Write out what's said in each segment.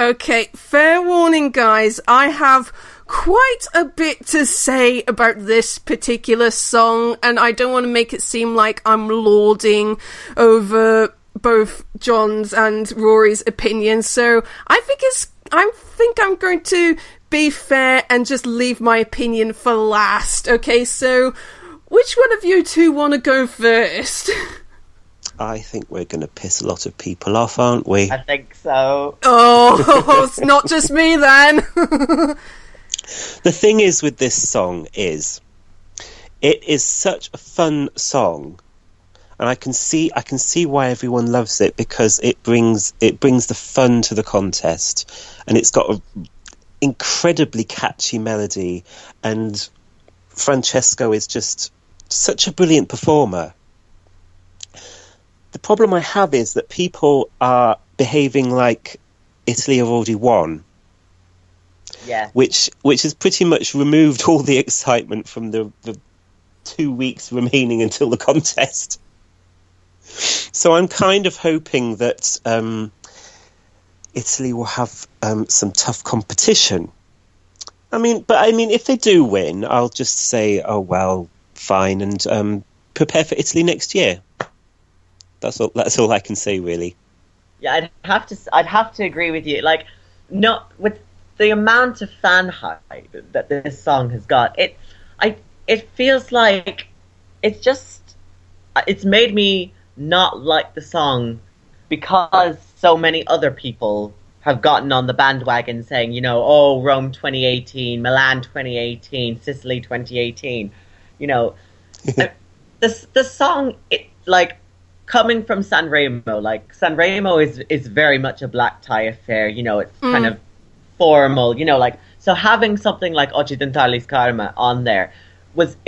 Okay, fair warning, guys. I have quite a bit to say about this particular song, and I don't want to make it seem like I'm lording over both John's and Rory's opinions. So I think I'm going to be fair and just leave my opinion for last. Okay, so which one of you two want to go first? I think we're going to piss a lot of people off, aren't we? I think so. Oh, it's not just me then. The thing is with this song is, it is such a fun song, and I can see why everyone loves it, because it brings the fun to the contest, and it's got an incredibly catchy melody, and Francesco is just such a brilliant performer. The problem I have is that people are behaving like Italy have already won. Yeah. Which has pretty much removed all the excitement from the 2 weeks remaining until the contest. So I'm kind of hoping that Italy will have some tough competition. I mean, if they do win, I'll just say, oh well, fine, and prepare for Italy next year. That's all I can say, really. Yeah, I'd have to agree with you. Like, not with the amount of fan hype that this song has got. It feels like it's made me not like the song because so many other people have gotten on the bandwagon saying, you know, oh, Rome 2018, Milan 2018, Sicily 2018. You know, the song, coming from Sanremo, like Sanremo is very much a black tie affair. You know, it's kind of formal. You know, like, so having something like Occidentali's Karma on there was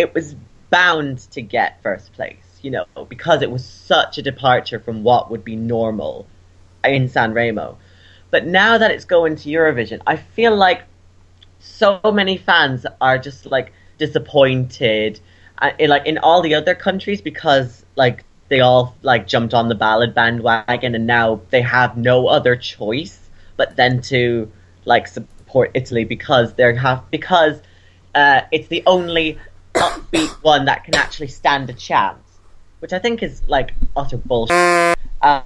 bound to get first place. You know, because it was such a departure from what would be normal in Sanremo. But now that it's going to Eurovision, I feel like so many fans are just like disappointed, in all the other countries, because like they all like jumped on the ballad bandwagon and now they have no other choice but then to like support Italy because it's the only upbeat one that can actually stand a chance, which I think is like utter bullshit. But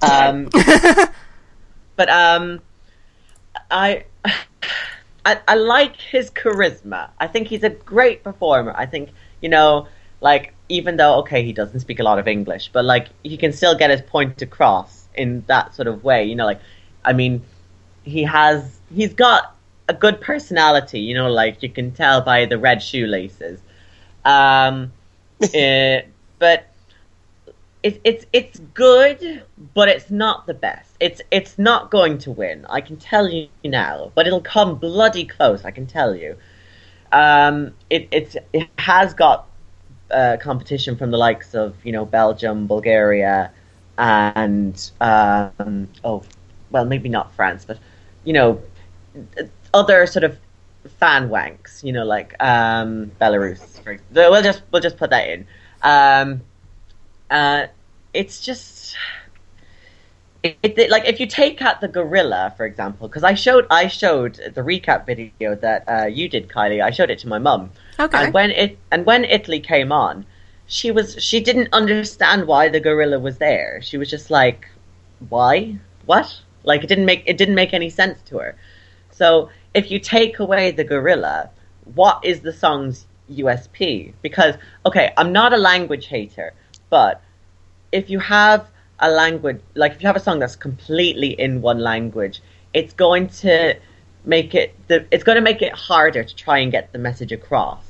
I like his charisma. I think he's a great performer. I think, you know, like, even though, okay, he doesn't speak a lot of English, but like he can still get his point across in that sort of way. You know, like, I mean, he's got a good personality, you know, like you can tell by the red shoelaces. But it's good, but it's not the best. It's not going to win. I can tell you now, but it'll come bloody close. I can tell you. It has got competition from the likes of, you know, Belgium, Bulgaria, and maybe not France, but, you know, other sort of fan wanks. You know, like Belarus. We'll just put that in. It's just like if you take out the gorilla, for example, because I showed the recap video that you did, Kylie. I showed it to my mum. Okay. And when Italy came on, she didn't understand why the gorilla was there. She was just like, why? What? Like it didn't make any sense to her. So if you take away the gorilla, what is the song's USP? Because, okay, I'm not a language hater, but if you have a language, like if you have a song that's completely in one language, it's going to make it harder to try and get the message across.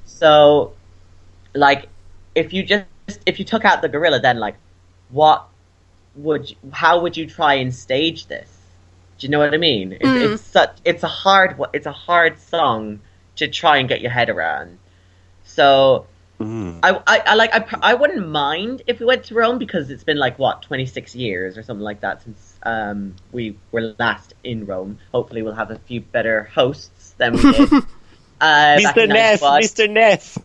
So, like, if you took out the gorilla, then like, how would you try and stage this? Do you know what I mean? It's a hard song to try and get your head around. So I wouldn't mind if we went to Rome, because it's been like 26 years or something like that since we were last in Rome. Hopefully we'll have a few better hosts than we did. Mr. Neff.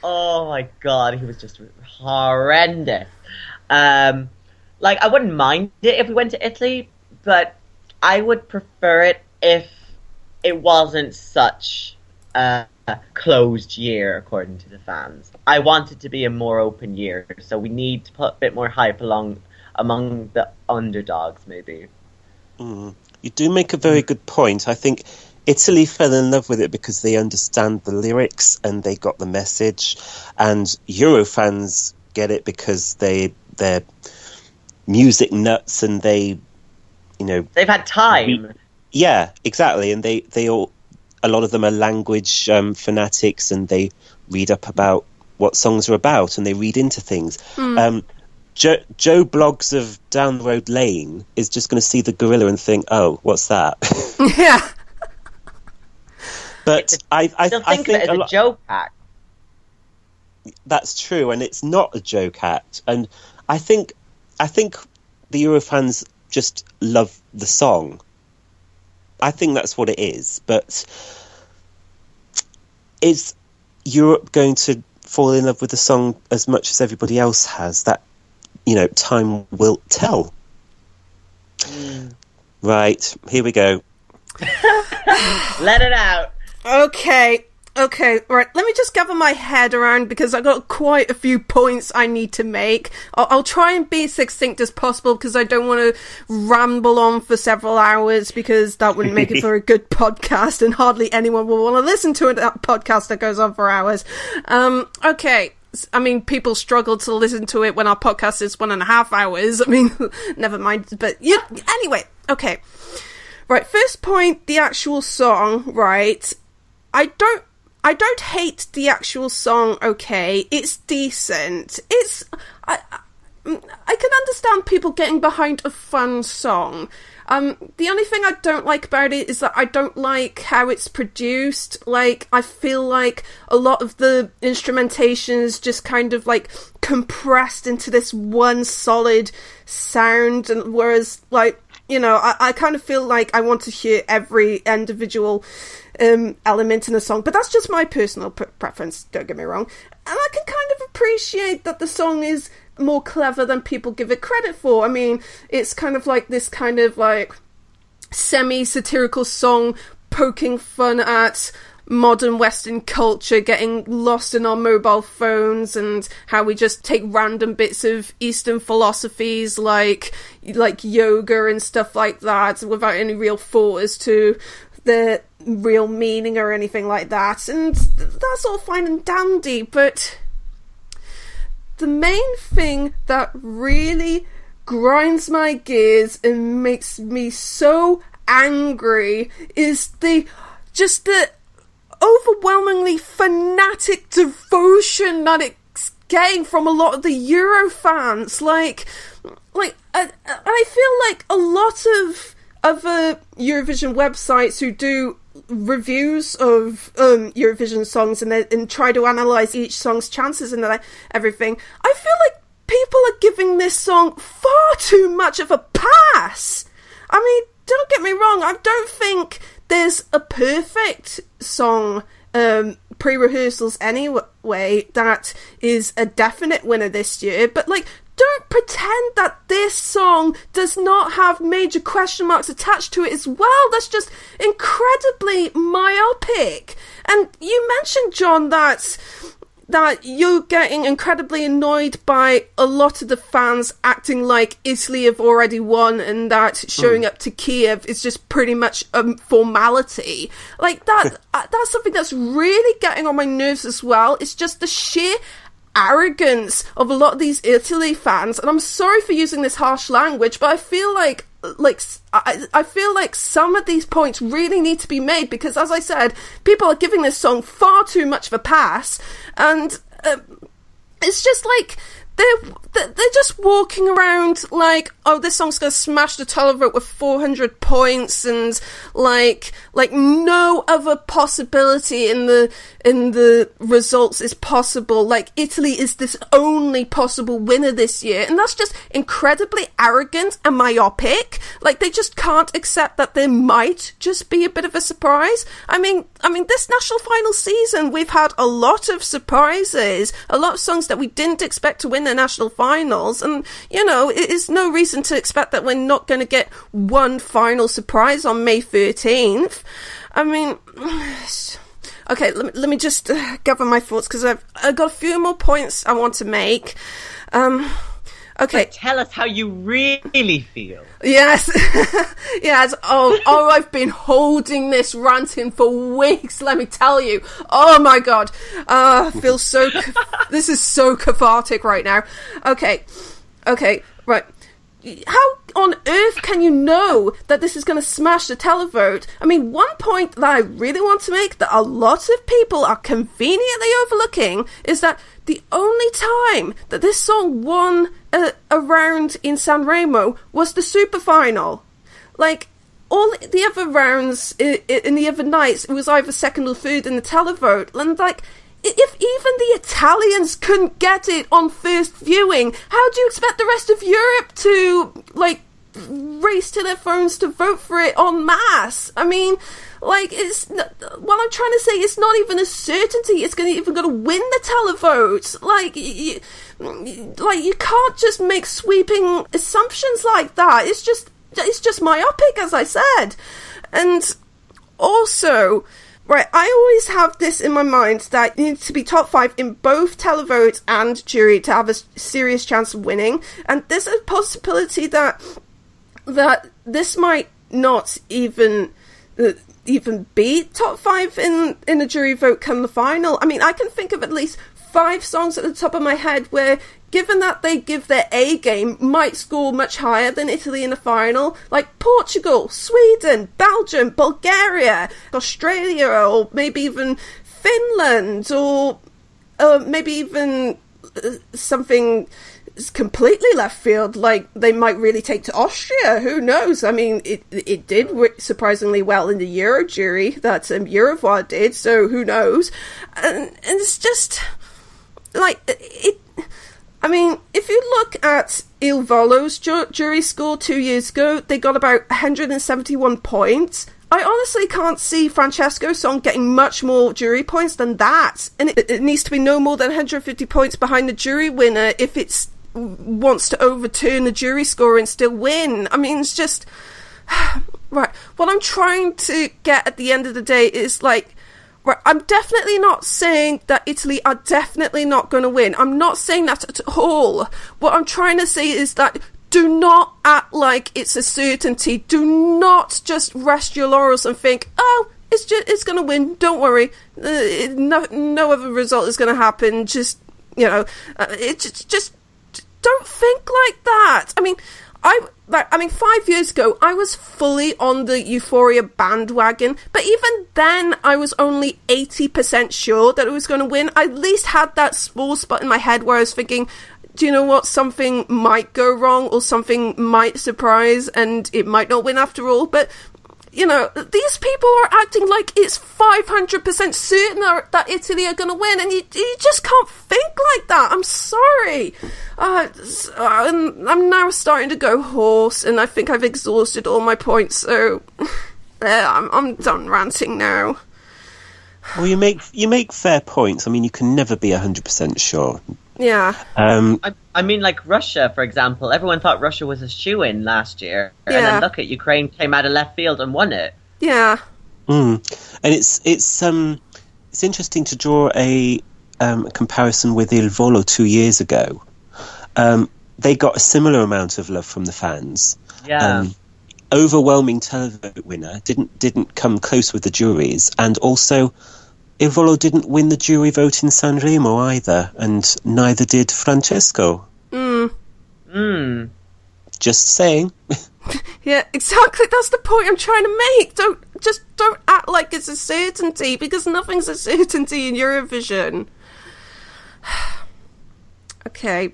Oh my god, he was just horrendous. Like, I wouldn't mind it if we went to Italy, but I would prefer it if it wasn't such a closed year, according to the fans. I want it to be a more open year, so we need to put a bit more hype among the underdogs, maybe. You do make a very good point. I think Italy fell in love with it because they understand the lyrics and they got the message, and Eurofans get it because they're music nuts and they've had time. Yeah, exactly, and they all, a lot of them are language fanatics, and they read up about what songs are about and they read into things. Joe Bloggs of Down the Road Lane is just going to see the gorilla and think, "Oh, what's that?" Yeah. But I think of it as a joke act. That's true, and it's not a joke act. And I think the Eurofans just love the song. I think that's what it is. But is Europe going to fall in love with the song as much as everybody else has? That, time will tell. Right, here we go. Let it out. Okay, right. Let me just gather my head around, because I've got quite a few points I need to make. I'll try and be succinct as possible, because I don't want to ramble on for several hours, because that wouldn't make it for a good podcast, and hardly anyone will want to listen to that podcast that goes on for hours. Okay. I mean, people struggle to listen to it when our podcast is 1.5 hours. I mean, never mind. But anyway, okay. Right, first point, the actual song, right? I don't hate the actual song, okay? It's decent. I can understand people getting behind a fun song. The only thing I don't like about it is that I don't like how it's produced. Like, I feel like a lot of the instrumentation is just kind of like compressed into this one solid sound, and whereas, like, I kind of feel like I want to hear every individual element in a song, but that's just my personal preference, don't get me wrong. And I can kind of appreciate that the song is more clever than people give it credit for. I mean, it's kind of like this kind of like semi-satirical song poking fun at modern Western culture, getting lost in our mobile phones, and how we just take random bits of Eastern philosophies like yoga and stuff like that without any real thought as to the real meaning or anything like that. And that's all fine and dandy, but the main thing that really grinds my gears and makes me so angry is the overwhelmingly fanatic devotion that it's getting from a lot of the Euro fans. Like I feel like a lot of other Eurovision websites who do reviews of Eurovision songs and try to analyse each song's chances and everything, I feel like people are giving this song far too much of a pass. I mean, don't get me wrong, I don't think there's a perfect song, pre-rehearsals anyway, that is a definite winner this year, but like, don't pretend that this song does not have major question marks attached to it as well. That's just incredibly myopic. And you mentioned, John, that you're getting incredibly annoyed by a lot of the fans acting like Italy have already won, and that showing up to Kiev is just pretty much a formality. Like, that's something that's really getting on my nerves as well. It's just the sheer arrogance of a lot of these Italy fans, and I'm sorry for using this harsh language, but I feel like I feel like some of these points really need to be made, because, as I said, people are giving this song far too much of a pass, and it's just like they're just walking around like, oh, this song's gonna smash the televote with 400 points, and like no other possibility in the results is possible. Like, Italy is this only possible winner this year, and that's just incredibly arrogant and myopic. Like, they just can't accept that there might just be a bit of a surprise. I mean, this national final season, we've had a lot of surprises, a lot of songs that we didn't expect to win the national finals. And, it is no reason to expect that we're not going to get one final surprise on May 13th. I mean, okay, let me just gather my thoughts, because I've got a few more points I want to make. Okay. But tell us how you really feel. Yes. Yes. Oh, I've been holding this ranting for weeks, let me tell you. Oh my God. I feel so, this is so cathartic right now. Okay, right. How on earth can you know that this is going to smash the televote? I mean, one point that I really want to make that a lot of people are conveniently overlooking is that the only time that this song won a round in San Remo was the super final. Like, all the other rounds in the other nights, it was either second or third in the televote. And, like, if even the Italians couldn't get it on first viewing, how do you expect the rest of Europe to, like, race to their phones to vote for it en masse? I mean, like, what I'm trying to say, it's not even a certainty it's even going to win the televote. Like, you can't just make sweeping assumptions like that. It's just myopic, as I said. And also, right, I always have this in my mind that you need to be top 5 in both televote and jury to have a serious chance of winning. And there's a possibility that this might not even be top 5 in a jury vote come the final. I mean, I can think of at least 5 songs at the top of my head where, given that they give their A game, might score much higher than Italy in the final, like Portugal, Sweden, Belgium, Bulgaria, Australia, or maybe even Finland, or maybe even something completely left field, like they might really take to Austria. Who knows? I mean, it did surprisingly well in the Euro jury that Eurovoix did, so who knows? And it's just like it. I mean, if you look at Il Volo's jury score 2 years ago, they got about 171 points. I honestly can't see Francesco's song getting much more jury points than that. And it needs to be no more than 150 points behind the jury winner if it wants to overturn the jury score and still win. I mean, it's just... Right, what I'm trying to get at the end of the day is, like, right, I'm definitely not saying that Italy are definitely not going to win. I'm not saying that at all. What I'm trying to say is that do not act like it's a certainty. Do not just rest your laurels and think, oh, it's going to win. Don't worry. No other result is going to happen. Just, just don't think like that. I mean, 5 years ago, I was fully on the Euphoria bandwagon, but even then, I was only 80% sure that it was going to win. I at least had that small spot in my head where I was thinking, do you know what, something might go wrong, or something might surprise, and it might not win after all, but... these people are acting like it's 500% certain that Italy are going to win, and you just can't think like that. I'm sorry. I'm now starting to go hoarse, and I think I've exhausted all my points, so I'm done ranting now. Well, you make fair points. I mean, you can never be 100% sure. Yeah. I mean, like Russia, for example. Everyone thought Russia was a shoo-in last year. Yeah. And then look at Ukraine came out of left field and won it. Yeah. And it's interesting to draw a comparison with Il Volo 2 years ago. They got a similar amount of love from the fans. Yeah. Overwhelming televote winner, didn't come close with the juries, and also Il Volo didn't win the jury vote in Sanremo either, and neither did Francesco. Just saying. Yeah, exactly. That's the point I'm trying to make. Don't act like it's a certainty, because nothing's a certainty in Eurovision. Okay.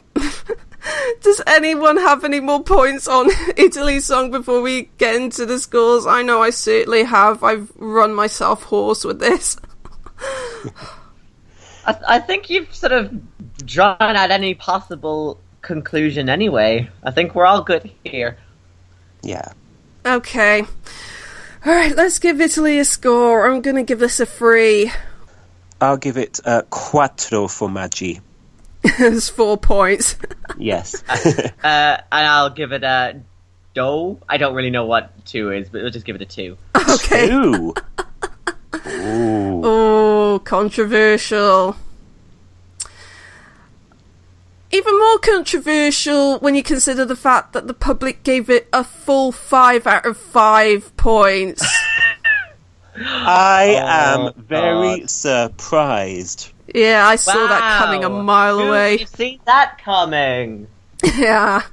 Does anyone have any more points on Italy's song before we get into the scores? I know I certainly have. I've run myself hoarse with this. I think you've sort of drawn out any possible conclusion anyway. I think we're all good here. Yeah. Okay. Alright, let's give Italy a score. I'm going to give this a 3. I'll give it 4 formaggi. It's 4 points. Yes. And I'll give it a do. I don't really know what 2 is, but we'll just give it a 2. Okay. 2. Ooh. Oh, controversial. Even more controversial when you consider the fact that the public gave it a full 5 out of 5 points. I am very surprised. Yeah, I saw that coming a mile away. You've seen that coming. Yeah.